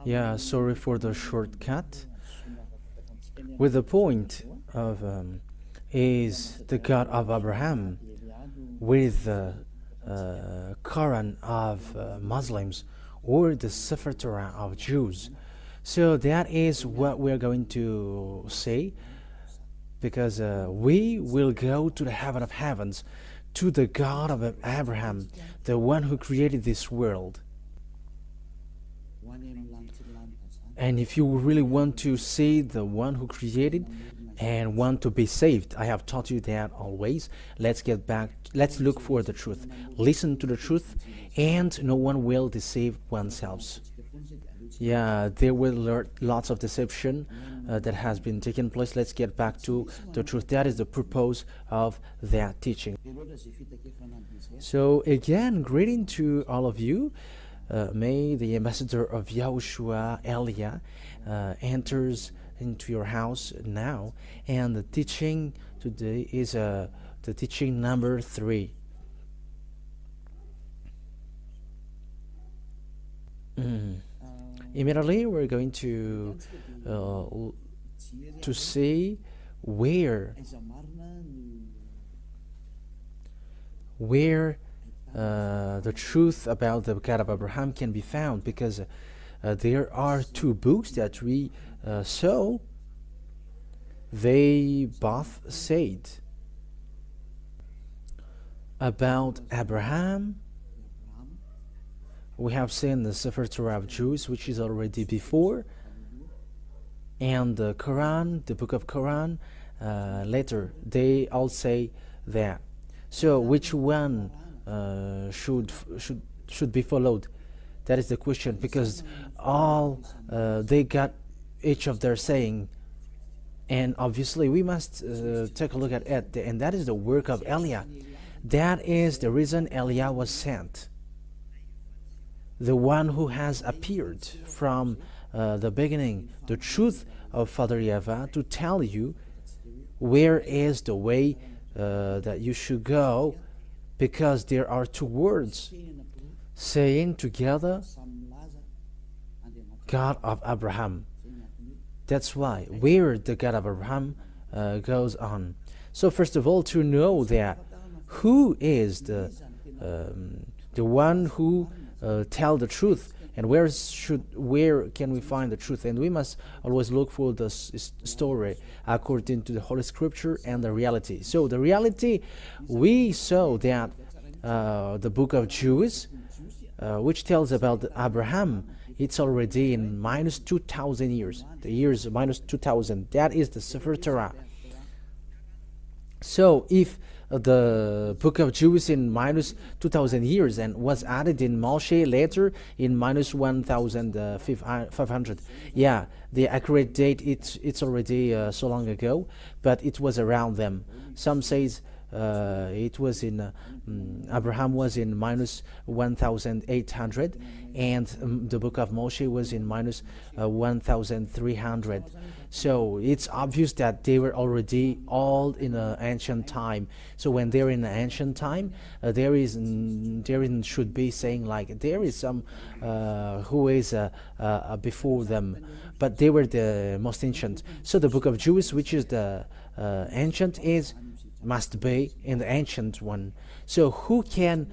Yeah, sorry for the shortcut. With the point of is the God of Abraham with the Quran of Muslims or the Sefer Torah of Jews. So that is what we're going to say, because we will go to the heaven of heavens, to the God of Abraham, the one who created this world. And if you really want to see the one who created and want to be saved, I have taught you that always. Let's get back, let's look for the truth. Listen to the truth, and no one will deceive oneself. Yeah, there were lots of deception that has been taking place. Let's get back to the truth. That is the purpose of that teaching. So again, greeting to all of you. May the ambassador of YAHOSHUAH, Elia, enters into your house now. And the teaching today is the teaching number 3. Immediately we're going to see where the truth about the God of Abraham can be found, because there are 2 books that we saw. They both said about Abraham. We have seen the Sefer Torah of Jews, which is already before, and the Quran, the book of Quran, later. They all say that. So which one should be followed? That is the question, because all they got each of their saying, and obviously we must take a look at it, and that is the work of Elia. That is the reason Elia was sent, the one who has appeared from the beginning, the truth of Father YAHVAH, to tell you where is the way that you should go, because there are 2 words saying together, God of Abraham. That's why where the God of Abraham goes on. So first of all, to know that who is the one who tell the truth, and where can we find the truth? And we must always look for the story according to the Holy Scripture and the reality. So the reality, we saw that the book of Jews, which tells about Abraham, it's already in minus 2,000 years. The years minus 2,000. That is the Sefer Torah. So if the book of Jews in minus 2,000 years and was added in Moshe later in minus 1,500. Yeah, the accurate date, it's already so long ago, but it was around them. Some says it was in Abraham was in minus 1,800, and the book of Moshe was in minus 1,300. So it's obvious that they were already all in an ancient time. So when they're in an ancient time, there should be saying like there is some who is before them, but they were the most ancient. So the book of Jews, which is the ancient, must be in the ancient one. So who can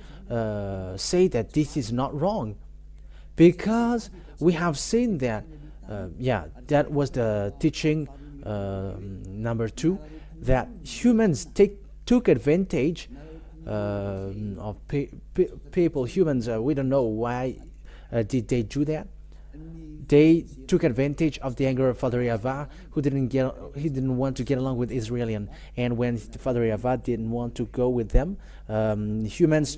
say that this is not wrong? Because we have seen that, that was the teaching number 2, that humans took advantage of people. Humans, we don't know why did they do that. They took advantage of the anger of Father YAHVAH, who didn't want to get along with Israelian, and when Father YAHVAH didn't want to go with them, humans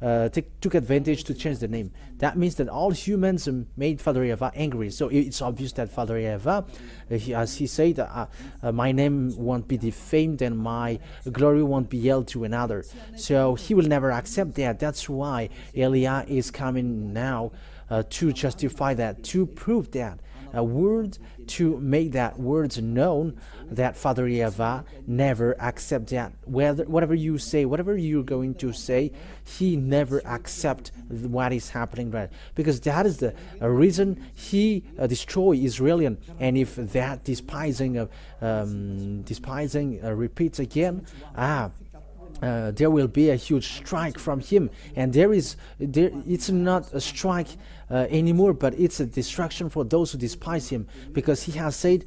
took advantage to change the name. That means that all humans made Father YAHVAH angry. So it's obvious that Father YAHVAH, as he said, my name won't be defamed and my glory won't be yelled to another. So he will never accept that. That's why Elia is coming now to justify that, to prove that a word to make that words known, that Father YAHVAH never accept that. Whatever you say, whatever you're going to say, he never accept what is happening, right? Because that is the reason he destroy Israelian. And if that despising repeats again, there will be a huge strike from him, and it's not a strike anymore, but it's a destruction for those who despise him, because he has said,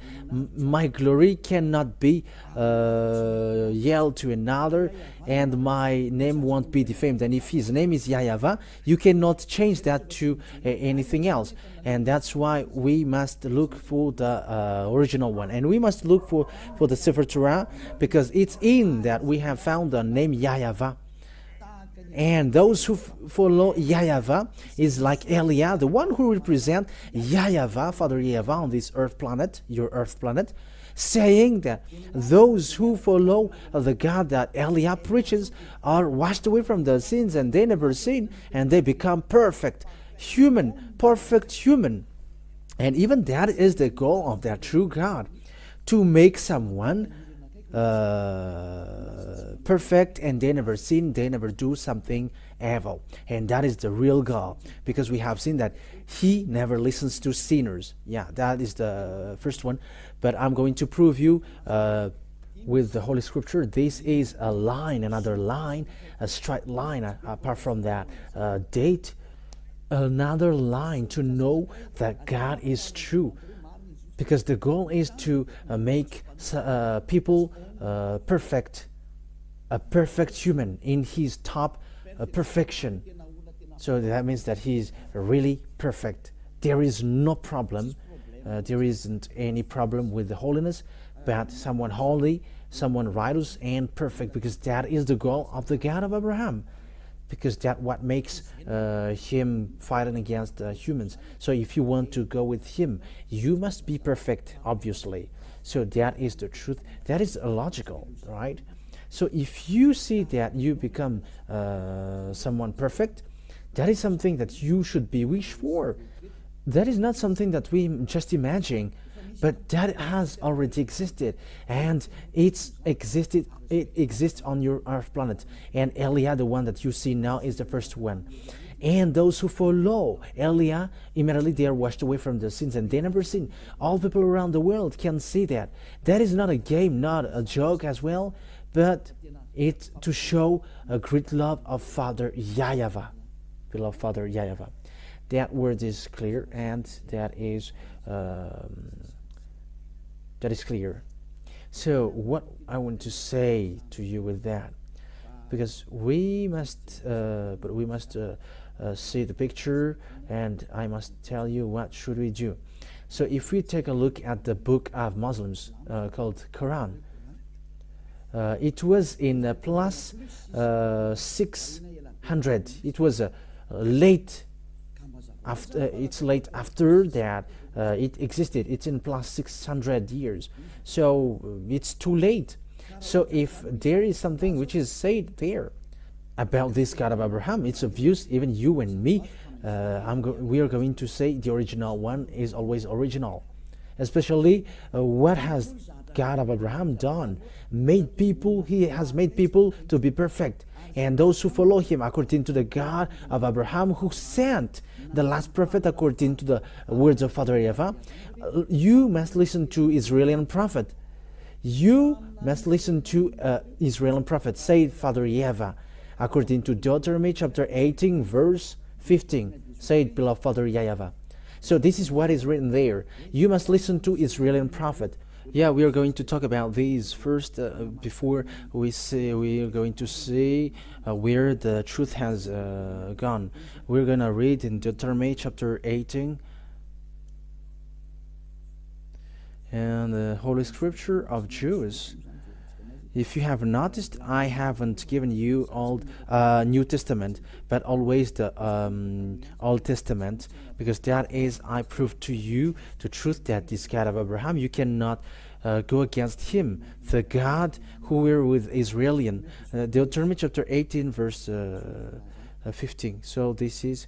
my glory cannot be yelled to another, and my name won't be defamed. And if his name is YAHVAH, you cannot change that to anything else. And that's why we must look for the original one, and we must look for the sefer Torah, because it's in that we have found the name YAHVAH. And those who follow YAHVAH is like Eliah, the one who represents YAHVAH, Father YAHVAH on this earth planet, your earth planet, saying that those who follow the God that Eliah preaches are washed away from their sins, and they never sin, and they become perfect human. And even that is the goal of that true God, to make someone perfect, and they never sin, they never do something evil. And that is the real goal, because we have seen that he never listens to sinners. Yeah, that is the first one. But I'm going to prove you with the Holy Scripture. This is a line, another line, a straight line, apart from that date, another line to know that God is true. Because the goal is to make people perfect, a perfect human in his top perfection. So that means that he is really perfect. There is no problem. There isn't any problem with the holiness, but someone holy, someone righteous and perfect, because that is the goal of the God of Abraham. Because that's what makes him fighting against humans. So if you want to go with him, you must be perfect, obviously. So that is the truth. That is logical, right? So if you see that you become someone perfect, that is something that you should be wished for. That is not something that we just imagine, but that has already existed, and it exists on your earth planet. And Eliah, the one that you see now, is the first one. And those who follow Eliah, immediately they are washed away from their sins, and they never sin. All people around the world can see that. That is not a game, not a joke as well, but it's to show a great love of Father YAHVAH, beloved Father YAHVAH. That word is clear, and that is clear. So what I want to say to you with that, because we must see the picture, and I must tell you what should we do. So if we take a look at the book of Muslims called Quran, it was in plus 600. It was late. It's late after that it existed. It's in plus 600 years, so it's too late. So if there is something which is said there about this God of Abraham, it's obvious. Even you and me, we are going to say the original one is always original. Especially what has God of Abraham done? He has made people to be perfect. And those who follow him, according to the God of Abraham, who sent the last prophet, according to the words of Father YAHVAH, you must listen to Israeli prophet. You must listen to Israeli prophet, said Father YAHVAH, according to Deuteronomy chapter 18, verse 15, said beloved Father YAHVAH. So this is what is written there. You must listen to Israeli prophet. Yeah, we are going to talk about these first before we are going to see where the truth has gone. We're going to read in Deuteronomy chapter 18, and the Holy Scripture of Jews. If you have noticed, I haven't given you all New Testament, but always the Old Testament, because that is, I prove to you the truth that this God of Abraham, you cannot go against him, the God who were with Israelian. Deuteronomy chapter 18, verse 15. So this is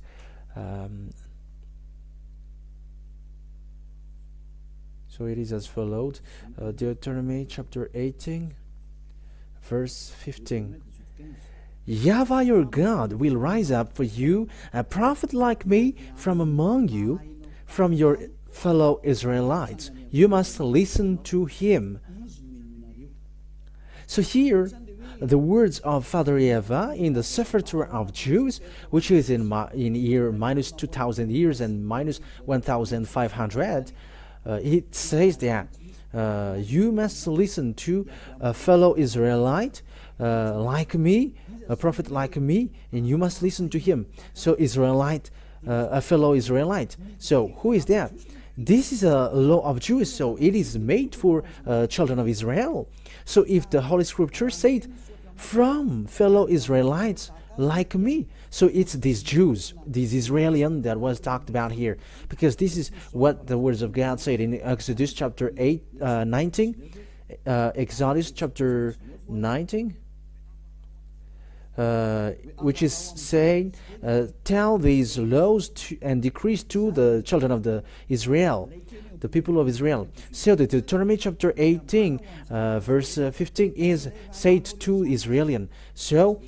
So it is as follows. Deuteronomy chapter 18, verse 15. YAHVAH your God will rise up for you a prophet like me from among you, from your fellow Israelites. You must listen to him. So here, the words of Father YAHVAH in the sefer of Jews, which is in year minus 2,000 years and minus 1,500, it says that you must listen to a fellow Israelite like me, a prophet like me, and you must listen to him. So Israelite, a fellow Israelite. So who is that? This is a law of Jews, so it is made for children of Israel. So if the Holy Scripture said, from fellow Israelites like me, so it's these Jews, these Israelian that was talked about here, because this is what the words of God said in Exodus chapter 19, Exodus chapter 19, which is saying, tell these laws and decrees to the children of the Israel, the people of Israel. So the Deuteronomy chapter 18, verse 15 is said to Israelian. So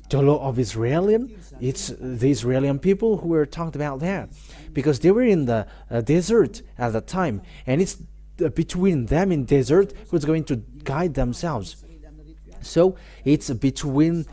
the law of Israelian, it's the Israelian people who were talked about there, because they were in the desert at the time, and it's between them in desert who's going to guide themselves. So it's between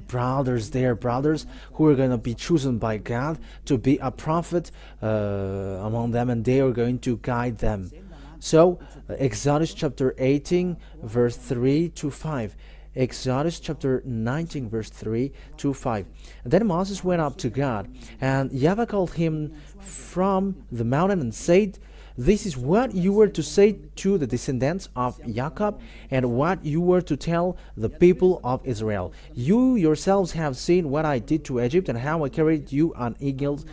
brothers who are going to be chosen by God to be a prophet among them, and they are going to guide them. So Exodus chapter 18 verse 3 to 5. Exodus chapter 19 verse 3 to 5. Then Moses went up to God, and YAHVAH called him from the mountain and said, this is what you were to say to the descendants of Jacob, and what you were to tell the people of Israel. You yourselves have seen what I did to Egypt, and how I carried you on eagles'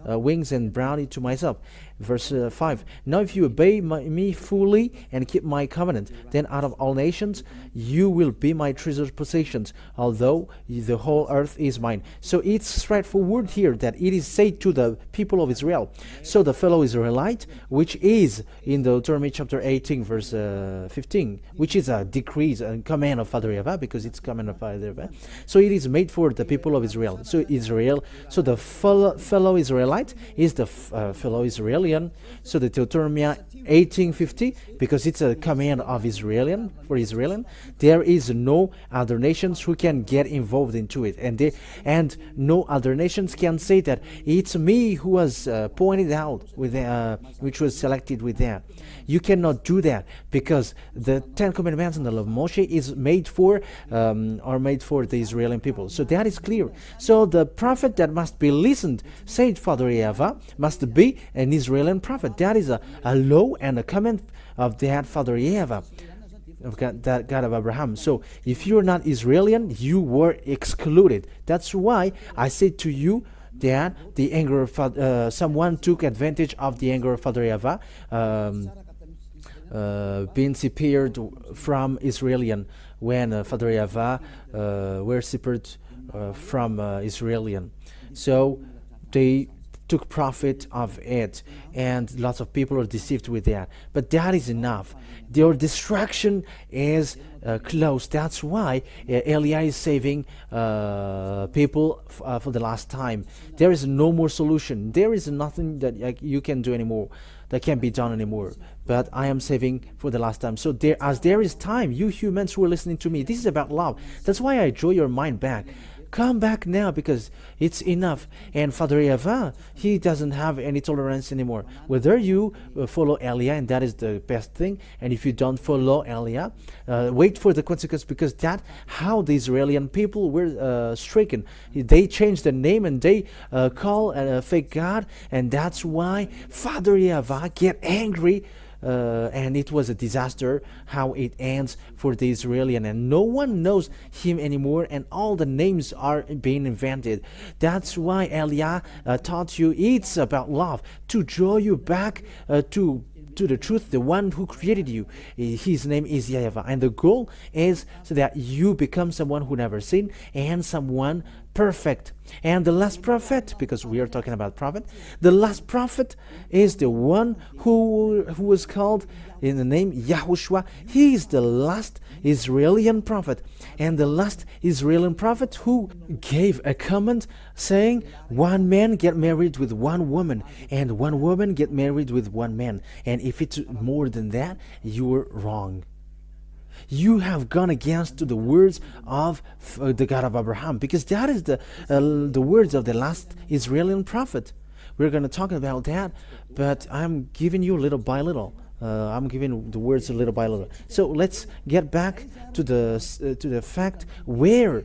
wings and brought it to myself. Verse 5. Now if you obey me fully and keep my covenant, then out of all nations you will be my treasured possessions, although the whole earth is mine. So it's straightforward here that it is said to the people of Israel. So the fellow Israelite, which is in the Deuteronomy chapter 18 verse 15, which is a decree and command of Father YAHVAH, because it's command of Father YAHVAH. So it is made for the people of Israel. So the fellow Israelite is the fellow Israelian. So the Deuteronomy 18:50, because it's a command of Israelian, for Israelian, there is no other nations who can get involved into it, and no other nations can say that it's me who was pointed out with which was selected with that. You cannot do that, because the 10 Commandments and the law of Moshe is made for the Israeli people. So that is clear. So the prophet that must be listened, said Father YAHVAH, must be an Israeli prophet. That is a law and a command of that Father YAHVAH, of God, that God of Abraham. So if you're not Israelian, you were excluded. That's why I said to you that the anger of someone took advantage of the anger of Father YAHVAH, being separated from Israelian, when Father YAHVAH were separated from Israelian. So they took profit of it, and lots of people are deceived with that. But that is enough. Their destruction is close. That's why Elia is saving people for the last time. There is no more solution. There is nothing that you can do anymore, that can be done anymore. But I am saving for the last time. So there is time, you humans who are listening to me, this is about love. That's why I draw your mind back. Come back now, because it's enough. And Father YAHVAH, he doesn't have any tolerance anymore. Whether you follow Elia, and that is the best thing, and if you don't follow Elia, wait for the consequence, because that's how the Israeli people were stricken. They changed the name, and they call a fake God, and that's why Father YAHVAH get angry. And it was a disaster how it ends for the Israelian, and no one knows him anymore, and all the names are being invented. That's why Elia taught you it's about love, to draw you back to the truth, the one who created you. His name is YAHVAH, and the goal is so that you become someone who never sinned, and someone perfect. And the last prophet, because we are talking about prophet, the last prophet is the one who was called in the name YAHOSHUAH. He is the last Israeli prophet, and the last Israeli prophet who gave a command saying, one man get married with one woman, and one woman get married with one man, and if it's more than that, you are wrong. You have gone against to the words of the God of Abraham, because that is the words of the last Israeli prophet. We're going to talk about that, but I'm giving you little by little. I'm giving the words a little by little. So let's get back to the fact where.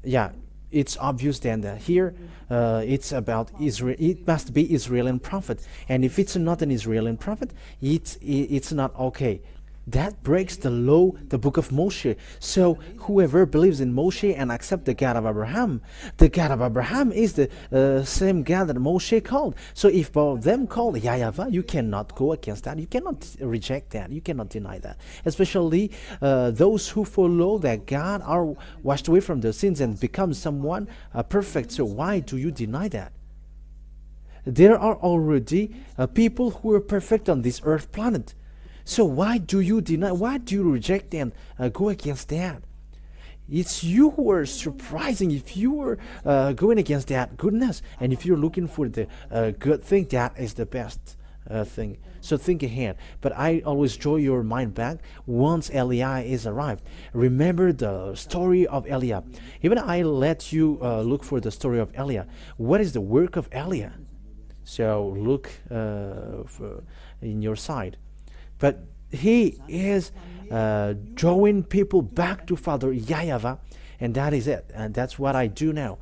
Yeah, it's obvious then that here it's about Israel. It must be Israeli prophet, and if it's not an Israeli prophet, it's not okay. That breaks the law, the book of Moshe. So whoever believes in Moshe and accepts the God of Abraham, the God of Abraham is the same God that Moshe called. So if both of them call YAHVAH, you cannot go against that. You cannot reject that. You cannot deny that. Especially those who follow that God are washed away from their sins and become someone perfect. So why do you deny that? There are already people who are perfect on this earth planet. So why do you deny? Why do you reject and go against that? It's you who are surprising. If you are going against that goodness, and if you're looking for the good thing, that is the best thing. So think ahead. But I always draw your mind back once Eliah is arrived. Remember the story of Eliah. Even I let you look for the story of Eliah. What is the work of Eliah? So look in your side. But he is drawing people back to Father YAHVAH, and that is it. And that's what I do now.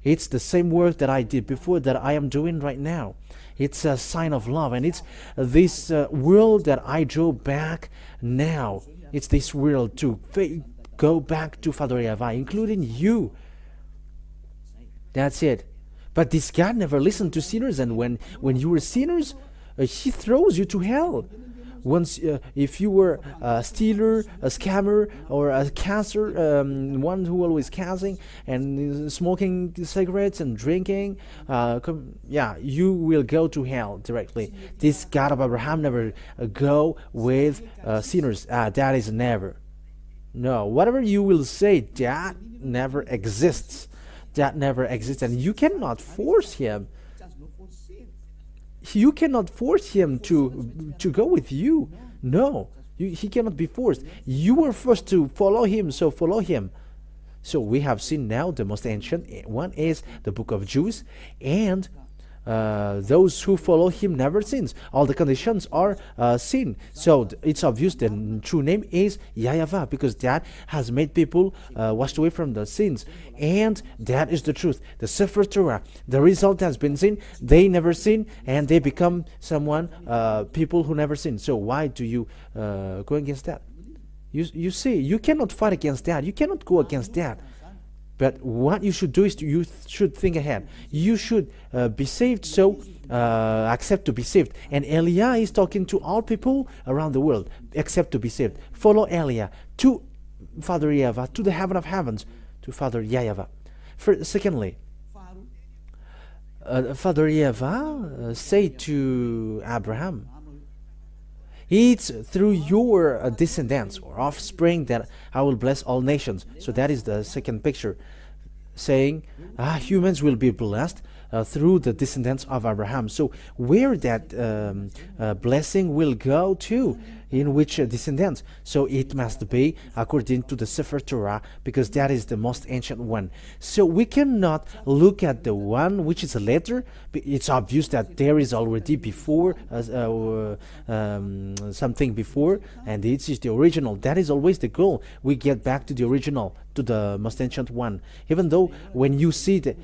It's the same work that I did before that I am doing right now. It's a sign of love, and it's this world that I draw back now. It's this world to go back to Father YAHVAH, including you. That's it. But this God never listened to sinners, and when you were sinners, he throws you to hell. Once, if you were a stealer, a scammer, or a cancer, one who always causing and smoking cigarettes and drinking, you will go to hell directly. This God of Abraham never go with sinners. That is never. No, whatever you will say, that never exists. That never exists, and you cannot force him. You cannot force him to go with you. No, he cannot be forced. You were forced to follow him, so follow him. So we have seen now the most ancient one is the book of Jude, and those who follow him never sins. All the conditions are sin. So it's obvious the true name is YAHVAH, because that has made people washed away from the sins, and that is the truth. The sefer Torah, the result has been sin. They never sin, and they become someone people who never sin. So why do you go against that? You see, you cannot fight against that. You cannot go against that. But what you should do is you should think ahead. You should be saved, so accept to be saved. And Eliah is talking to all people around the world, accept to be saved. Follow Eliah to Father YAHVAH, to the heaven of heavens, to Father YAHVAH. Secondly, Father YAHVAH say to Abraham, it's through your descendants or offspring that I will bless all nations. So that is the second picture, saying humans will be blessed through the descendants of Abraham. So where that blessing will go to, in which descendants? So it must be according to the sefer Torah, because that is the most ancient one. So we cannot look at the one which is a letter. It's obvious that there is already before something before, and it is the original. That is always the goal. We get back to the original, to the most ancient one. Even though when you see that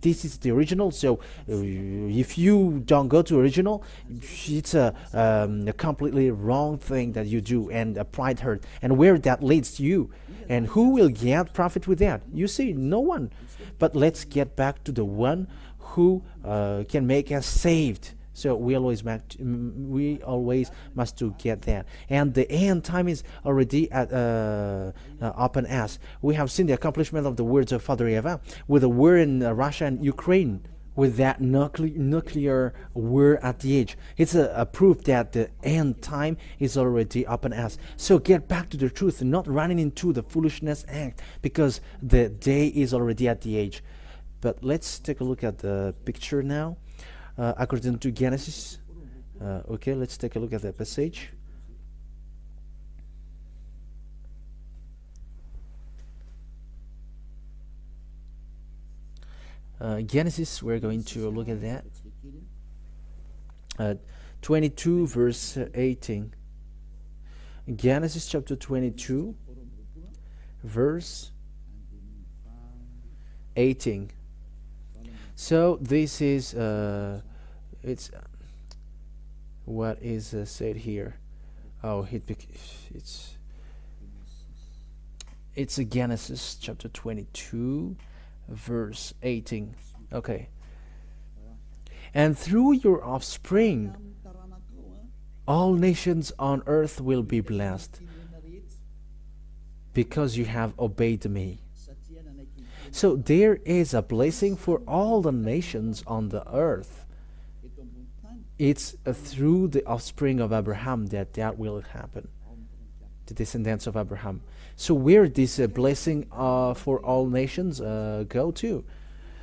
this is the original, so if you don't go to original, it's a completely wrong thing that you do, and a pride hurt, and where that leads you, and who will get profit with that? You see, no one. But let's get back to the one who can make us saved. So we always must to get that. And the end time is already at open as. We have seen the accomplishment of the words of Father YAHVAH with the war in Russia and Ukraine, with that nuclear war at the edge. It's a proof that the end time is already open as. So get back to the truth, not running into the foolishness act, because the day is already at the edge. But let's take a look at the picture now. According to Genesis, okay, let's take a look at the passage. Genesis, we're going to look at that. 22 verse 18. Genesis chapter 22 verse 18. So this is it's what is said here. Oh, it's Genesis chapter 22 verse 18. Okay. And through your offspring all nations on earth will be blessed, because you have obeyed me. So there is a blessing for all the nations on the earth. It's through the offspring of Abraham that will happen, the descendants of Abraham. So where this blessing for all nations go to?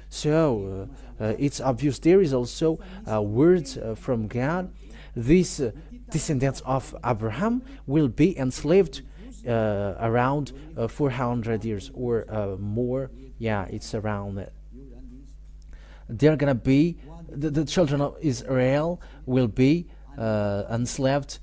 So it's obvious there is also words from God. These descendants of Abraham will be enslaved around 400 years or more. Yeah, it's around it. They're gonna be the children of Israel will be enslaved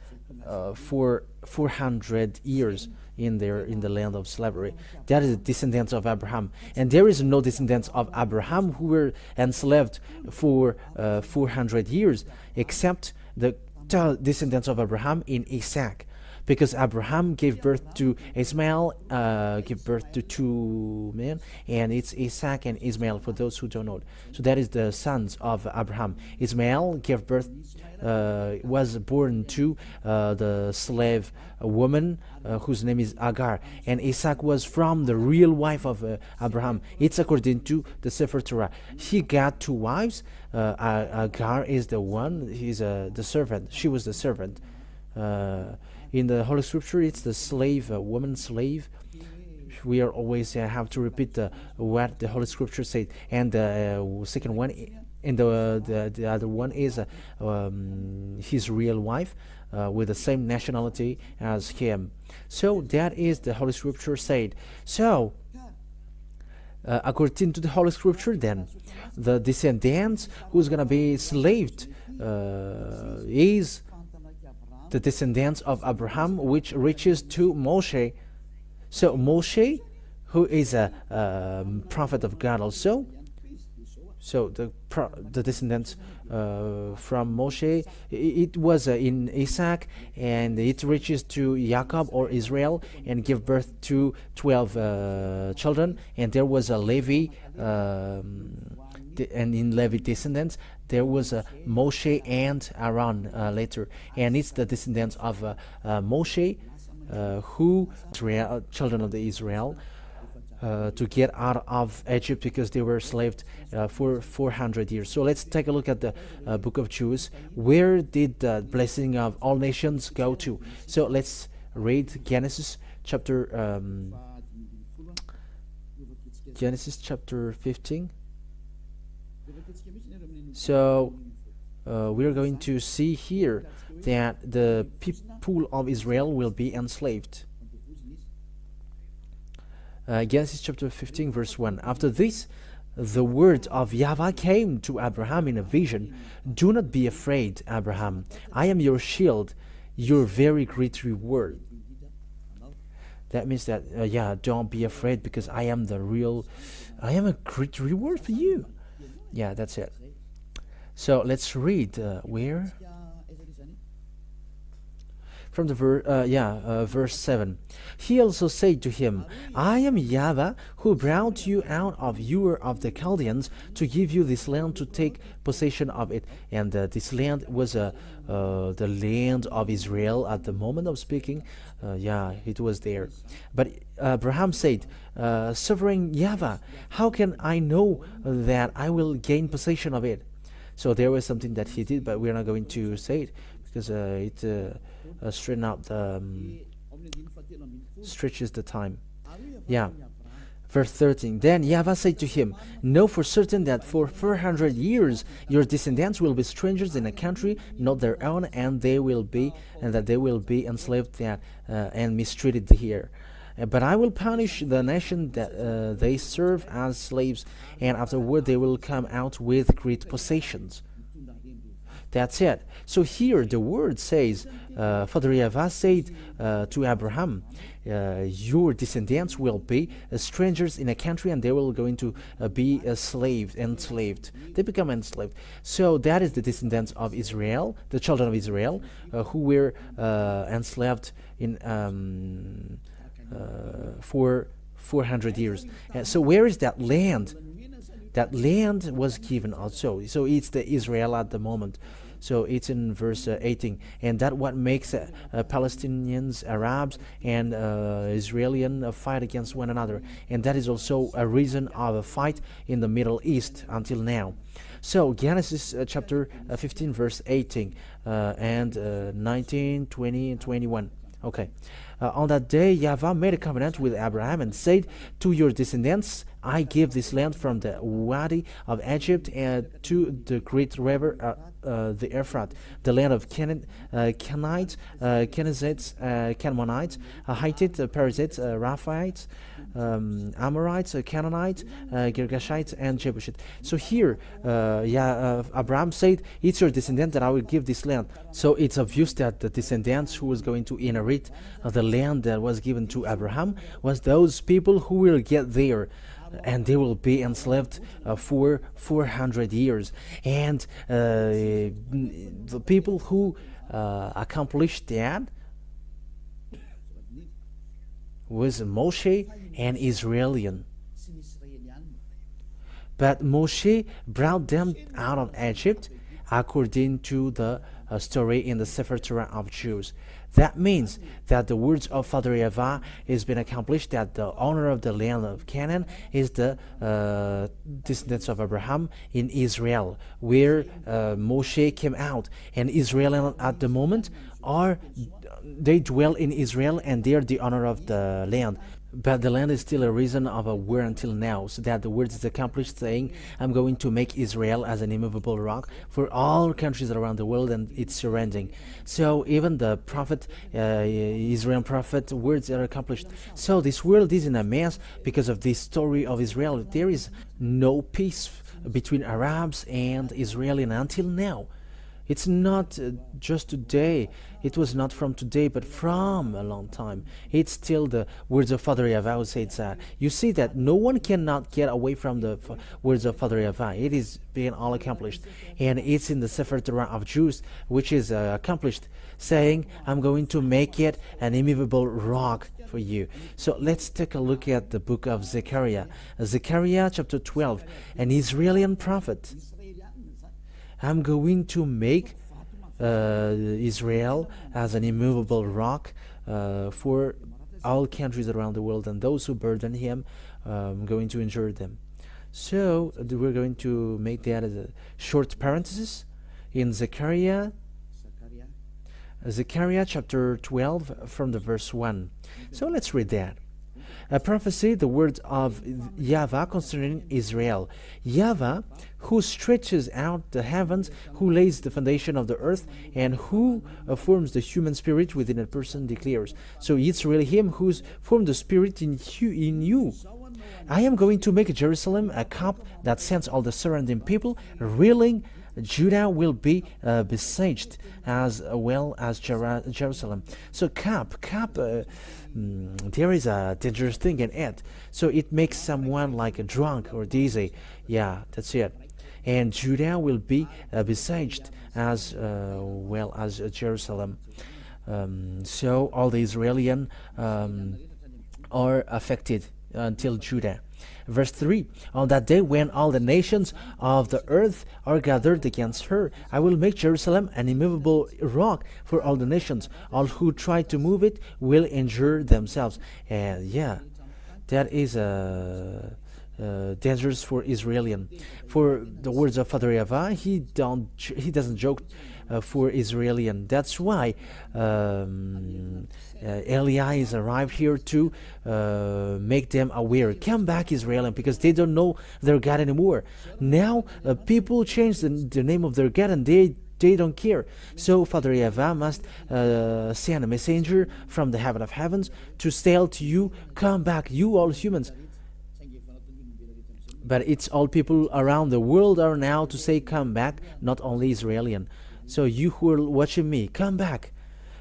for 400 years in the land of slavery. That is the descendants of Abraham, and there is no descendants of Abraham who were enslaved for 400 years, except the descendants of Abraham in Isaac. Because Abraham gave birth to Ismail, gave birth to two men, and it's Isaac and Ismail for those who don't know. So that is the sons of Abraham. Ismail gave birth, was born to the slave woman whose name is Agar, and Isaac was from the real wife of Abraham. It's according to the sefer Torah. He got two wives. Agar is the one. He's the servant. She was the servant. In the Holy Scripture, it's the slave, woman slave. We are always have to repeat what the Holy Scripture said. And the second one, and the other one is his real wife with the same nationality as him. So that is the Holy Scripture said. So according to the Holy Scripture, then the descendants who's gonna be enslaved is the descendants of Abraham, which reaches to Moshe. So Moshe, who is a prophet of God also. So the descendants from Moshe, it was in Isaac, and it reaches to Jacob or Israel and give birth to 12 children. And there was a Levi, and in Levi descendants there was Moshe and Aaron later, and it's the descendants of Moshe who children of the Israel to get out of Egypt, because they were enslaved for 400 years. So let's take a look at the book of Jude. Where did the blessing of all nations go to? So let's read Genesis chapter 15. So we are going to see here that the people of Israel will be enslaved. Genesis chapter 15 verse 1. After this, the word of YAHVAH came to Abraham in a vision. Do not be afraid, Abraham. I am your shield, your very great reward. That means that, don't be afraid, because I am a great reward for you. Yeah, that's it. So let's read where. from the verse 7. He also said to him, I am YAHVAH, who brought you out of Ur of the Chaldeans to give you this land to take possession of it. And this land was the land of Israel at the moment of speaking. It was there. But Abraham said, Sovereign YAHVAH, how can I know that I will gain possession of it? So there was something that he did, but we're not going to say it because it straighten out the stretches the time. Verse 13. Then YAHVAH said to him, Know for certain that for 400 years your descendants will be strangers in a country not their own, and that they will be enslaved there and mistreated here. But I will punish the nation that they serve as slaves, and afterward they will come out with great possessions. That's it. So here the word says, Father YAHVAH said to Abraham, your descendants will be strangers in a country, and they will going to be enslaved. They become enslaved. So that is the descendants of Israel, the children of Israel, who were enslaved in for 400 years. So where is that land? That land was given also. So it's the Israel at the moment. So it's in verse 18. And that what makes Palestinians, Arabs, and Israelis fight against one another. And that is also a reason of a fight in the Middle East until now. So Genesis chapter 15, verse 18 and 19, 20, and 21. Okay. On that day, YAHVAH made a covenant with Abraham and said, To your descendants I give this land from the Wadi of Egypt and to the great river, the Euphrates, the land of Canaanites, Kenizzites, Canaanites, Hittites, Perizzites, Rephaites, Amorites, Canaanites, Girgashites, and Jebusites. So here, Abraham said, it's your descendant that I will give this land. So it's obvious that the descendants who was going to inherit the land that was given to Abraham was those people who will get there. And they will be enslaved for 400 years. And the people who accomplished that was Moshe and Israelian. But Moshe brought them out of Egypt according to the story in the sefer torat of Jews. That means that the words of Father YAHVAH has been accomplished, that the owner of the land of Canaan is the descendants of Abraham in Israel, where Moshe came out. And Israel at the moment they dwell in Israel, and they are the owner of the land. But the land is still a reason of a war until now, so that the word is accomplished, saying, I'm going to make Israel as an immovable rock for all countries around the world and its surrounding. So even the prophet, Israel prophet, words are accomplished. So this world is in a mess because of this story of Israel. There is no peace between Arabs and Israelis until now. It's not just today. It was not from today, but from a long time. It's still the words of Father YAHVAH who says that. You see that no one cannot get away from the words of Father YAHVAH. It is being all accomplished. And it's in the sefer torat of Jews, which is accomplished, saying, I'm going to make it an immovable rock for you. So let's take a look at the book of Zechariah. Zechariah chapter 12, an Israeli prophet. I'm going to make Israel as an immovable rock for all countries around the world, and those who burden him, I'm going to injure them. So we're going to make that as a short parenthesis in Zechariah chapter 12 from the verse 1. So let's read that. A prophecy, the words of YAHVAH concerning Israel. YAHVAH, who stretches out the heavens, who lays the foundation of the earth, and who forms the human spirit within a person, declares. So it's really him who's formed the spirit in you. I am going to make Jerusalem a cup that sends all the surrounding people reeling. Judah will be besieged as well as Jerusalem. So cup, there is a dangerous thing in it. So it makes someone like a drunk or dizzy. Yeah, that's it. And Judah will be besieged as well as Jerusalem. So all the Israelian are affected until Judah. Verse 3, on that day when all the nations of the earth are gathered against her, I will make Jerusalem an immovable rock for all the nations. All who try to move it will injure themselves. And yeah, that is dangerous for Israelian. For the words of Father YAHVAH, he doesn't joke for Israelian. That's why Elias arrived here to make them aware. Come back, Israelian, because they don't know their God anymore. Now people change the name of their God and they don't care. So Father YAHVAH must send a messenger from the heaven of heavens to tell to you, come back, you all humans. But it's all people around the world are now to say come back, not only Israelian. So you who are watching me, come back.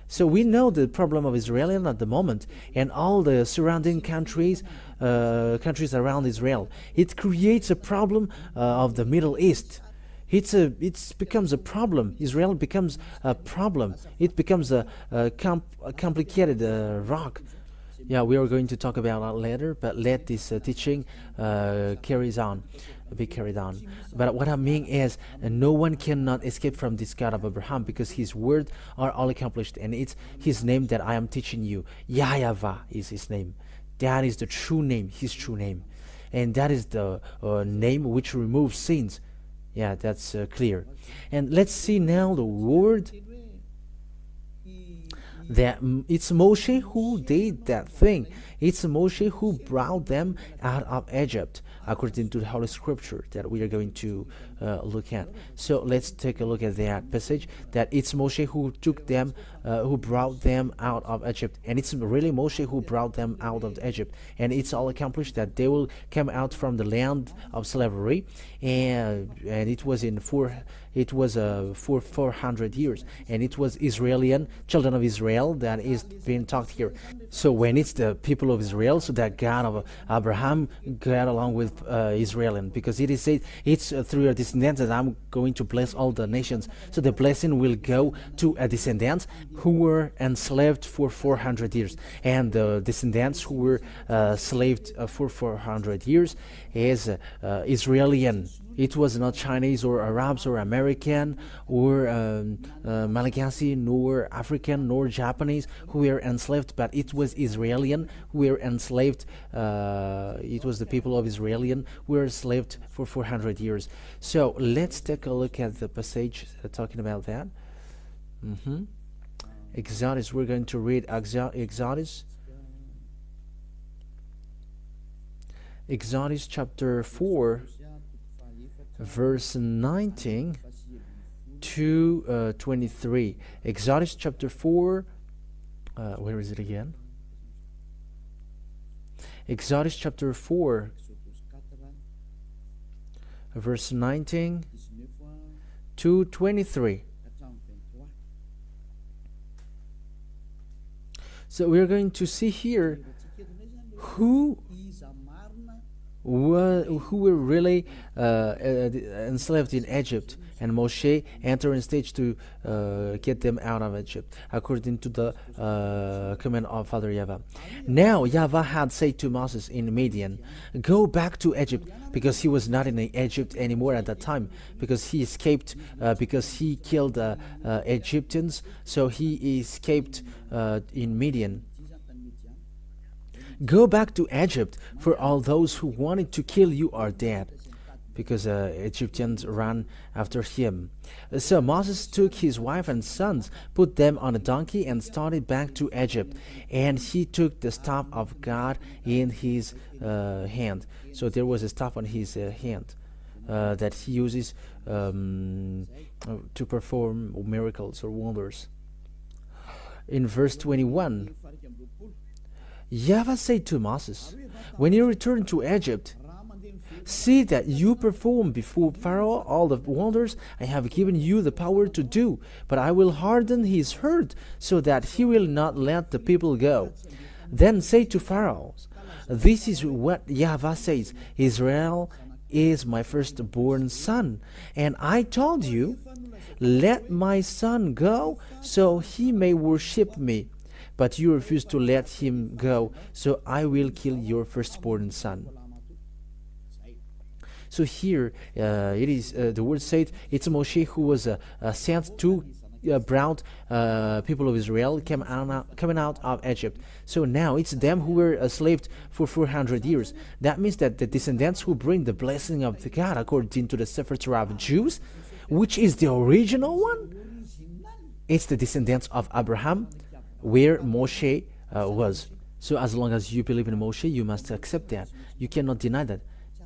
So we know the problem of Israel at the moment and all the surrounding countries around Israel. It creates a problem of the Middle East. It becomes a problem. Israel becomes a problem. It becomes a complicated rock. Yeah, we are going to talk about that later, but let this teaching be carried on. But what I mean is, no one cannot escape from this God of Abraham, because his words are all accomplished, and it's his name that I am teaching you. YAHVAH is his name. That is the true name, his true name. And that is the name which removes sins. Yeah, that's clear. And let's see now the word that it's Moshe who did that thing. It's Moshe who brought them out of Egypt, according to the Holy Scripture that we are going to look at. So let's take a look at that passage, that it's Moshe who took them, who brought them out of Egypt. And it's really Moshe who brought them out of Egypt. And it's all accomplished that they will come out from the land of slavery. And it was for 400 years. And it was children of Israel that is being talked here. So when it's the people of Israel, so that God of Abraham got along with Israel, because it is said, it's through your descendants that I'm going to bless all the nations. So the blessing will go to a descendants who were enslaved for 400 years. And the descendants who were slaved for 400 years is Israelian. It was not Chinese or Arabs or American or Malagasy, nor African, nor Japanese who were enslaved, but it was Israelian who were enslaved. It was the people of Israelian who were enslaved for 400 years. So let's take a look at the passage talking about that. Exodus, we're going to read Exodus chapter 4. Verse 19 to 23. Exodus chapter 4. Where is it again? Exodus chapter 4. Verse 19 to 23. So we are going to see here who were really enslaved in Egypt, and Moshe entered in stage to get them out of Egypt, according to the command of Father YAHVAH. Now YAHVAH had said to Moses in Midian, go back to Egypt, because he was not in Egypt anymore at that time, because he escaped, because he killed Egyptians, so he escaped in Midian. Go back to Egypt, for all those who wanted to kill you are dead, because Egyptians ran after him. So Moses took his wife and sons, put them on a donkey, and started back to Egypt. And he took the staff of God in his hand. So there was a staff on his hand that he uses to perform miracles or wonders. In verse 21, YAHVAH said to Moses, when you return to Egypt, see that you perform before Pharaoh all the wonders I have given you the power to do, but I will harden his heart so that he will not let the people go. Then say to Pharaoh, this is what YAHVAH says, Israel is my firstborn son. And I told you, let my son go so he may worship me. But you refuse to let him go, so I will kill your firstborn son. So here it is the word said it's Moshe who was sent to brought people of Israel coming out of Egypt. So now it's them who were enslaved for 400 years. That means that the descendants who bring the blessing of the God according to the sefer of Jews, which is the original one, it's the descendants of Abraham, where Moshe was. So as long as you believe in Moshe, you must accept that. You cannot deny that.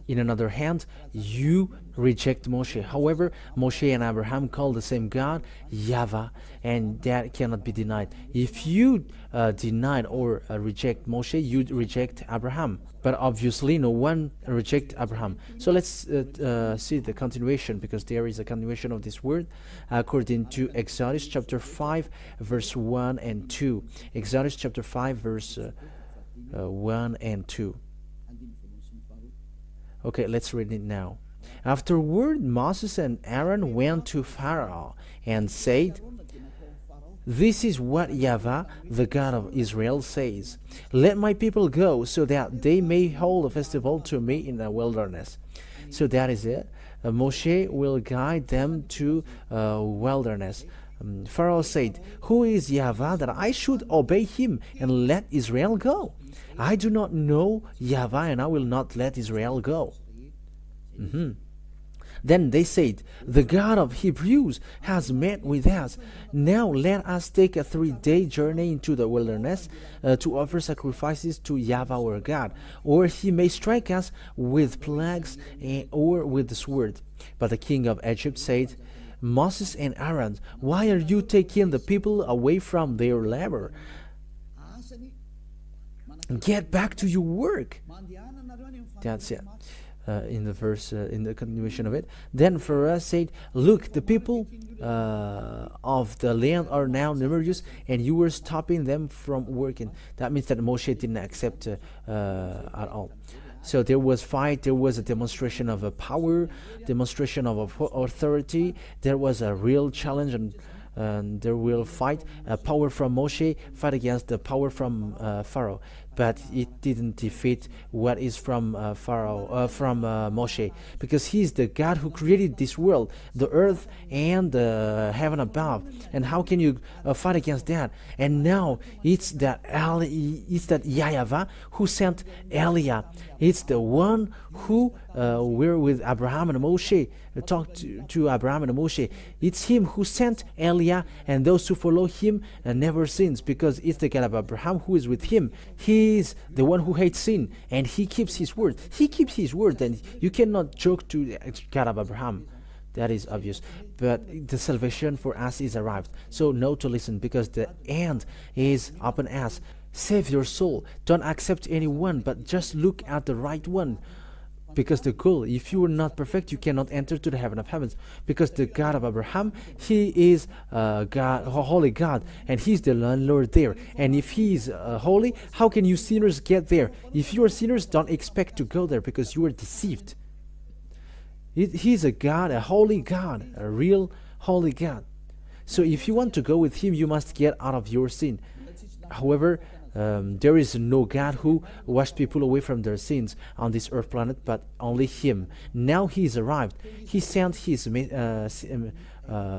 In another hand, you reject Moshe. However, Moshe and Abraham call the same God, YAHVAH, and that cannot be denied. If you deny or reject Moshe, you reject Abraham. But obviously, no one reject Abraham. So let's see the continuation, because there is a continuation of this word according to Exodus chapter 5, verse 1 and 2. Exodus chapter 5, verse 1 and 2. Okay, let's read it now. Afterward, Moses and Aaron went to Pharaoh and said, "This is what YAHVAH, the God of Israel, says. Let my people go so that they may hold a festival to me in the wilderness." So that is it. Moshe will guide them to wilderness. Pharaoh said, "Who is YAHVAH that I should obey him and let Israel go? I do not know YAHVAH, and I will not let Israel go." Then they said, "The God of Hebrews has met with us. Now let us take a 3-day journey into the wilderness to offer sacrifices to YAHVAH our God, or he may strike us with plagues or with the sword." But the king of Egypt said, "Moses and Aaron, why are you taking the people away from their labor? Get back to your work." That's it. In the verse, in the continuation of it. Then Pharaoh said, "Look, the people of the land are now numerous, and you were stopping them from working." That means that Moshe didn't accept at all. So there was fight, there was a demonstration of a power, demonstration of authority, there was a real challenge, and there will fight, power from Moshe fight against the power from Pharaoh, but it didn't defeat what is from Moshe, because he's the God who created this world, the earth and the heaven above. And how can you fight against that? And now it's that YAHVAH who sent Eliah. It's the one who were with Abraham and Moshe, talked to Abraham and Moshe. It's him who sent Eliah, and those who follow him never sins, because it's the God of Abraham who is with him. He is the one who hates sin, and he keeps his word. He keeps his word, and you cannot joke to the God of Abraham. That is obvious. But the salvation for us is arrived. So know to listen, because the end is upon us. Save your soul. Don't accept anyone, but just look at the right one. Because the goal, if you are not perfect, you cannot enter to the heaven of heavens. Because the God of Abraham, he is God, a holy God, and he's the landlord there. And if he is holy, how can you sinners get there? If you are sinners, don't expect to go there, because you are deceived. He's a God, a holy God, a real holy God. So if you want to go with him, you must get out of your sin. However, there is no God who washed people away from their sins on this earth planet, but only him. Now he is arrived. He sent his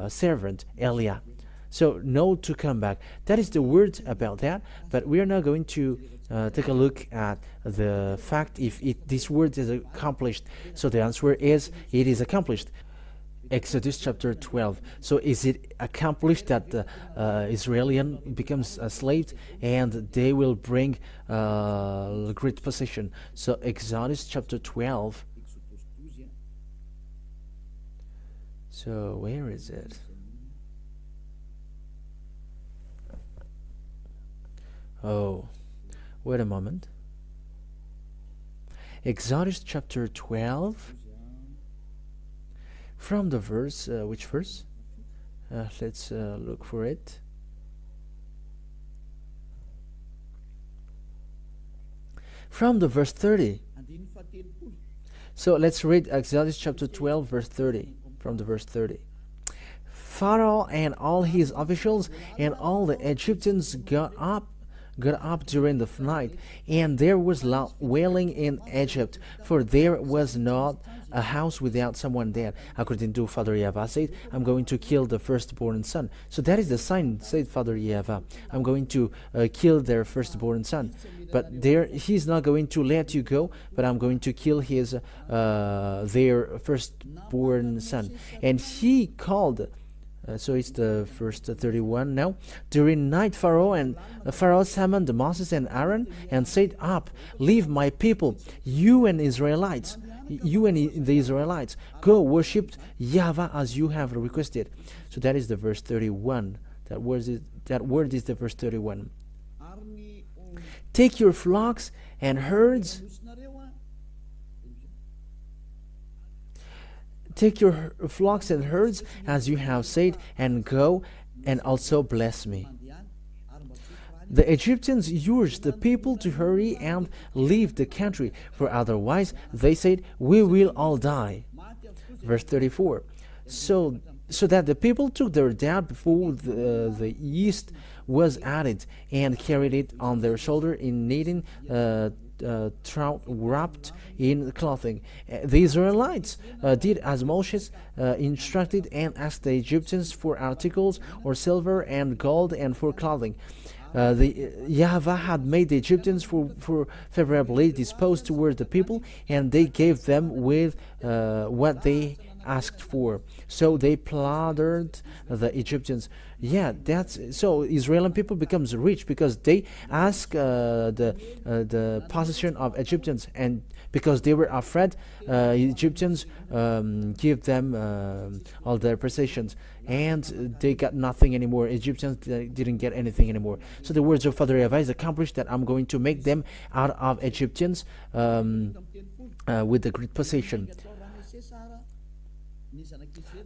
servant Eliah. So know to come back. That is the word about that. But we are now going to take a look at the fact if this word is accomplished. So the answer is, it is accomplished. Exodus chapter 12. So is it accomplished that the Israelian becomes a slave and they will bring great possession? So Exodus chapter 12. So where is it? Oh, wait a moment. Exodus chapter 12. From the verse, which verse? Let's look for it. From the verse 30. So let's read Exodus chapter 12, verse 30, from the verse 30. Pharaoh and all his officials and all the Egyptians got up during the night, and there was loud wailing in Egypt, for there was not a house without someone dead. According to Father YAHVAH said, I'm going to kill the firstborn son. So that is the sign, said Father YAHVAH. I'm going to kill their firstborn son. But he's not going to let you go, but I'm going to kill their firstborn son. And he called. So it's the first 31 now. During night, Pharaoh summoned Moses and Aaron and said, "Up, leave my people, you and the Israelites, go worship YAHVAH as you have requested." So that is the verse 31. That word is the verse 31. Take your flocks and herds. Take your flocks and herds as you have said, and go and also bless me. The Egyptians urged the people to hurry and leave the country, for otherwise, they said, we will all die. Verse 34. So that the people took their doubt before the yeast was added, and carried it on their shoulder in kneading trout wrapped in clothing. The Israelites did as Moses instructed, and asked the Egyptians for articles or silver and gold and for clothing. The YAHVAH had made the Egyptians for favorably disposed toward the people, and they gave them with what they asked for. So they plundered the Egyptians. Yeah, that's so. Israeli people becomes rich because they ask the possession of Egyptians, and because they were afraid, Egyptians give them all their possessions, and they got nothing anymore. Egyptians didn't get anything anymore. So the words of Father YAHVAH is accomplished, that I'm going to make them out of Egyptians with the great possession.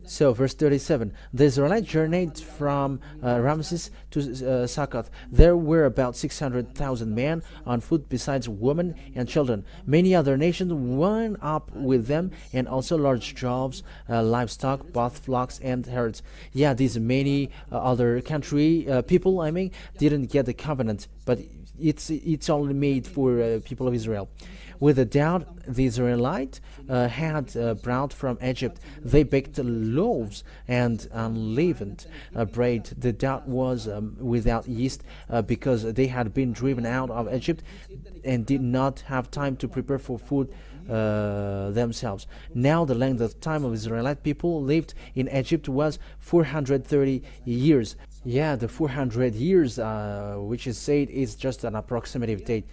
So verse 37, the Israelites journeyed from Ramses to Succoth. There were about 600,000 men on foot, besides women and children. Many other nations went up with them, and also large droves, livestock, both flocks and herds. Yeah, these many other country people, didn't get the covenant, but it's only made for people of Israel. With a doubt, the Israelites had brought from Egypt. They baked loaves and unleavened bread. The doubt was without yeast because they had been driven out of Egypt and did not have time to prepare for food themselves. Now the length of time of Israelite people lived in Egypt was 430 years. Yeah, the 400 years which is said is just an approximative date,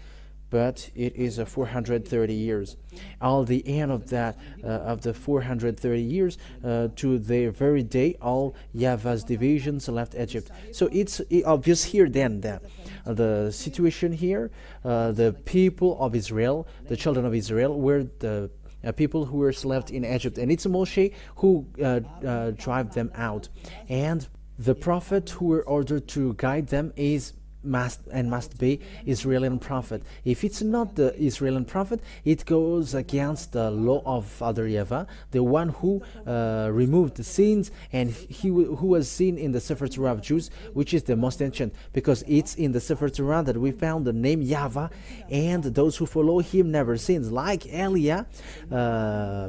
but it is a 430 years. All the end of that of the 430 years to the very day all YAHVAH's divisions left Egypt. So it's obvious here then that the situation here, the people of Israel, the children of Israel, were the people who were left in Egypt, and it's Moshe who drive them out, and the prophet who were ordered to guide them must be Israeli prophet. If it's not the Israeli prophet, it goes against the law of Father YAHVAH, the one who removed the sins, and who was seen in the sefer Torah of Jews, which is the most ancient, because it's in the sefer Torah that we found the name YAHVAH, and those who follow him never sins, like Eliah,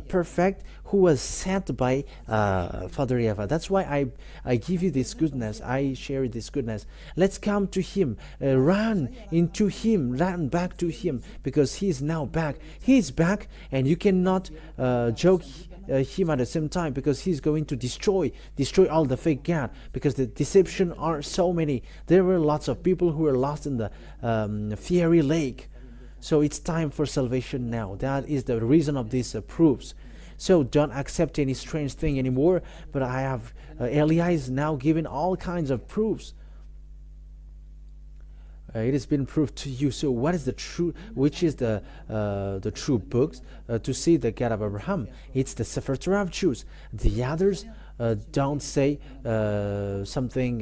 perfect, who was sent by Father YAHVAH. That's why I give you this goodness, I share this goodness. Let's come to him, run into him, run back to him, because he is now back. He is back, and you cannot joke him at the same time, because he's going to destroy all the fake God, because the deception are so many. There were lots of people who were lost in the fiery lake. So it's time for salvation now. That is the reason of these proofs. So don't accept any strange thing anymore, but I have Eliah is now giving all kinds of proofs. It has been proved to you. So what is the true, which is the true books to see the God of Abraham? It's the Sefer Torah of Jews. The others don't say something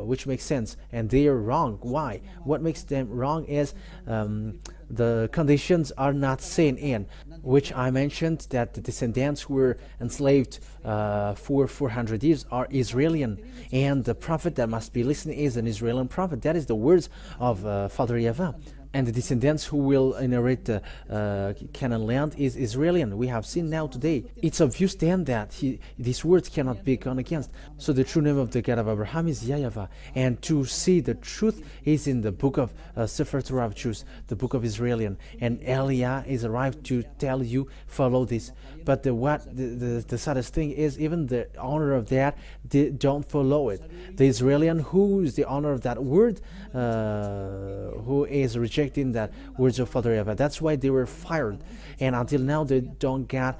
which makes sense, and they are wrong. Why? What makes them wrong is the conditions are not seen in, which I mentioned that the descendants who were enslaved for 400 years are Israeli, and the prophet that must be listening is an Israeli prophet. That is the words of Father YAHVAH. And the descendants who will inherit the Canaan land is Israeli. We have seen now today. It's obvious then that these words cannot be gone against. So the true name of the God of Abraham is YAHVAH. And to see the truth is in the book of Sefer Torah of Jews, the book of Israeli. And Eliah is arrived to tell you, follow this. But the saddest thing is, even the owner of that, they don't follow it. The Israeli who is the owner of that word, who is rejecting that words of Father YAHVAH. That's why they were fired, and until now they don't get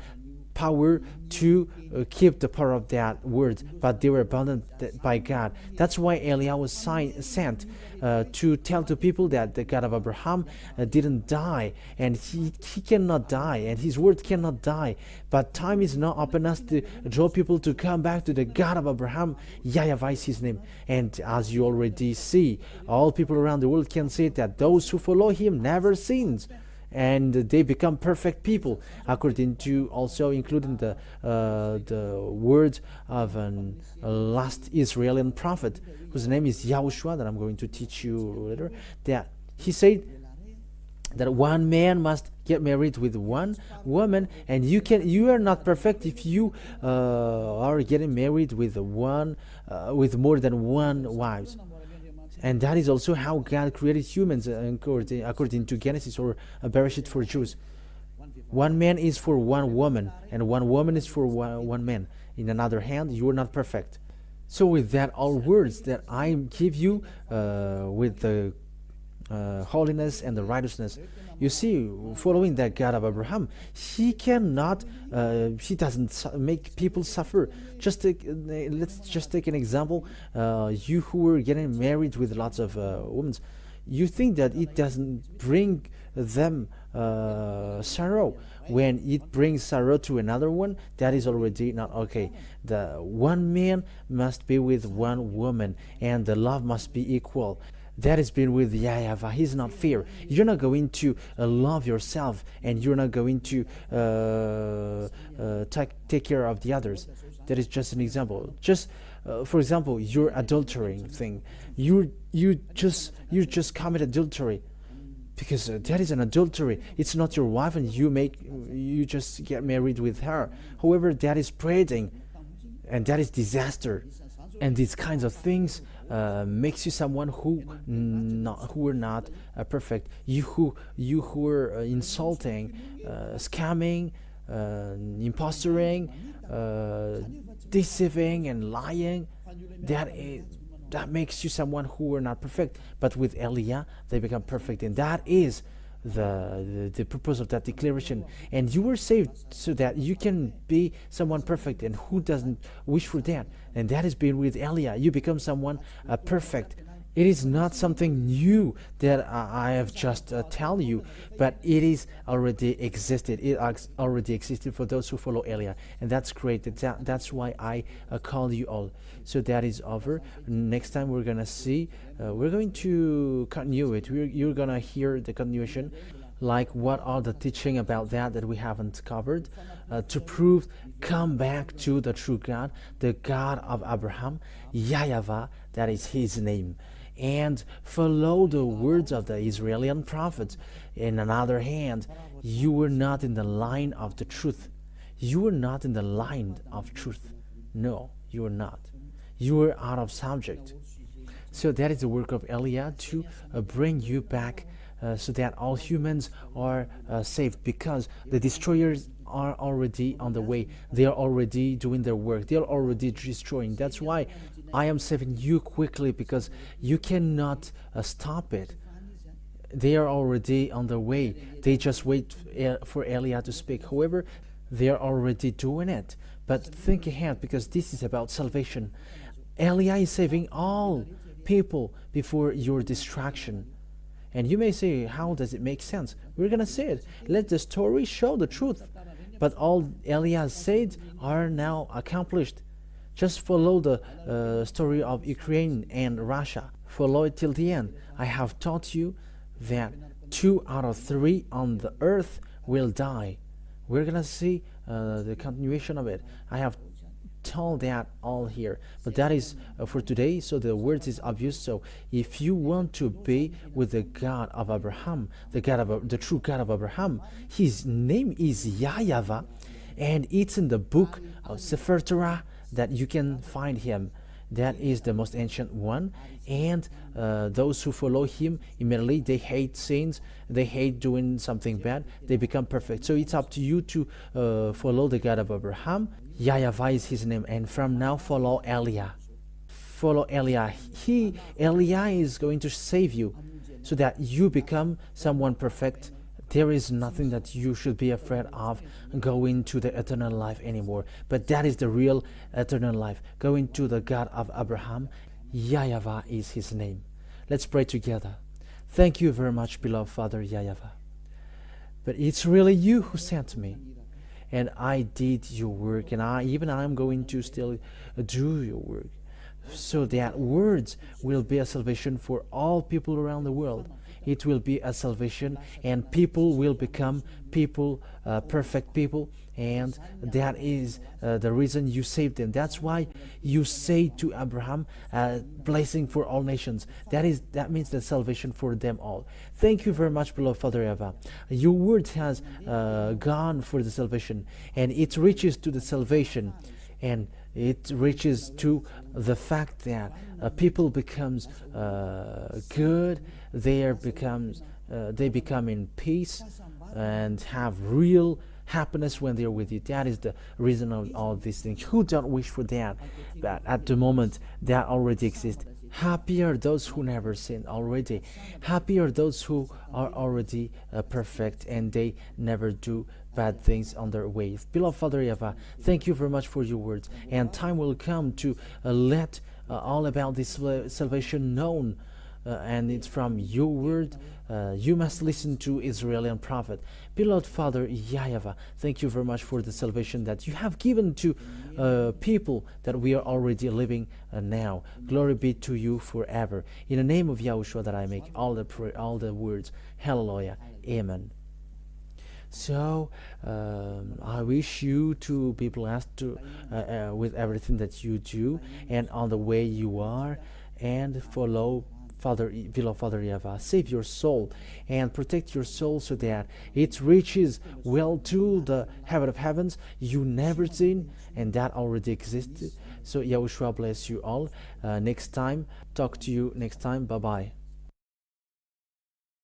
power to keep the power of that word, but they were abandoned by God. That's why Eliah was sent to tell to people that the God of Abraham didn't die, and he cannot die, and his word cannot die. But time is now upon us to draw people to come back to the God of Abraham. YAHVAH is his name, and as you already see, all people around the world can say that those who follow him never sins, and they become perfect people, according to also including the words of a last Israeli prophet whose name is YAHOSHUAH, that I'm going to teach you later. That he said that one man must get married with one woman, and you are not perfect if you are getting married with with more than one wife. And that is also how God created humans, according to Genesis or Bereshit for Jews. One man is for one woman, and one woman is for one man. In another hand, you are not perfect. So with that, all words that I give you with the holiness and the righteousness, you see, following that God of Abraham, he doesn't make people suffer. Let's just take an example. You who were getting married with lots of women, you think that it doesn't bring them sorrow. When it brings sorrow to another one, that is already not okay. The one man must be with one woman, and the love must be equal. That has been with YAHVAH. He's not fair. You're not going to love yourself, and you're not going to take care of the others. That is just an example. Just for example, your adultering thing. You just commit adultery, because that is an adultery. It's not your wife, and you just get married with her. However, that is spreading, and that is disaster. And these kinds of things makes you someone who are not perfect. You who are insulting, scamming, impostoring, deceiving and lying. That makes you someone who are not perfect. But with Eliah, they become perfect, and that is the purpose of that declaration. And you were saved so that you can be someone perfect, and who doesn't wish for that? And that is being with Eliah. You become someone perfect. It is not something new that I have just tell you, but it is already existed. It already existed for those who follow Eliah, and that's great. That's why I call you all. So that is over. Next time we're gonna see. We're going to continue it. You're gonna hear the continuation, like what are the teaching about that we haven't covered, to prove, come back to the true God, the God of Abraham, YAHVAH, that is his name, and follow the words of the Israeli prophets. In another hand, you were not in the line of the truth. You were not in the line of truth. No, you were not. You were out of subject. So that is the work of Eliah, to bring you back, so that all humans are saved, because the destroyers are already on the way. They are already doing their work. They are already destroying. That's why I am saving you quickly, because you cannot stop it. They are already on their way. They just wait for Eliah to speak. However, they are already doing it. But think ahead, because this is about salvation. Eliah is saving all people before your destruction. And you may say, how does it make sense? We're going to say it. Let the story show the truth. But all Eliah said are now accomplished. Just follow the story of Ukraine and Russia. Follow it till the end. I have taught you that 2 out of 3 on the earth will die. We're gonna see the continuation of it. I have told that all here, but that is for today. So the words is obvious. So if you want to be with the God of Abraham, the true God of Abraham, his name is YAHVAH, and it's in the book of sefer Torah that you can find him. That is the most ancient one, and those who follow him immediately, they hate sins, they hate doing something bad, they become perfect. So it's up to you to follow the God of Abraham. YAHVAH is his name, and from now follow Eliah. Follow Eliah. Eliah is going to save you so that you become someone perfect. There is nothing that you should be afraid of going to the eternal life anymore. But that is the real eternal life, going to the God of Abraham. YAHVAH is his name. Let's pray together. Thank you very much, beloved Father YAHVAH. But it's really you who sent me. And I did your work, and I'm going to still do your work. So that words will be a salvation for all people around the world. It will be a salvation, and people will become people, perfect people, and that is the reason you saved them. That's why you say to Abraham, blessing for all nations. That means the salvation for them all. Thank you very much, beloved Father YAHVAH. Your word has gone for the salvation, and it reaches to the salvation, and it reaches to the fact that people becomes good. They become in peace and have real happiness when they're with you. That is the reason of all these things. Who don't wish for that? But at the moment, that already exists. Happy are those who never sin already. Happy are those who are already perfect and they never do bad things on their way. Beloved Father YAHVAH, thank you very much for your words. And time will come to let all about this salvation known. And it's from your word. You must listen to Israeli prophet. Beloved Father YAHVAH, thank you very much for the salvation that you have given to people that we are already living now. Glory be to you forever. In the name of YAHOSHUAH that I make all the words. Hallelujah. Amen. So I wish you to be blessed with everything that you do and on the way you are, and follow beloved Father YAHVAH. Save your soul and protect your soul so that it reaches well to the heaven of heavens you never seen, and that already existed. So YAHOSHUAH bless you all. Next time, talk to you next time. Bye bye.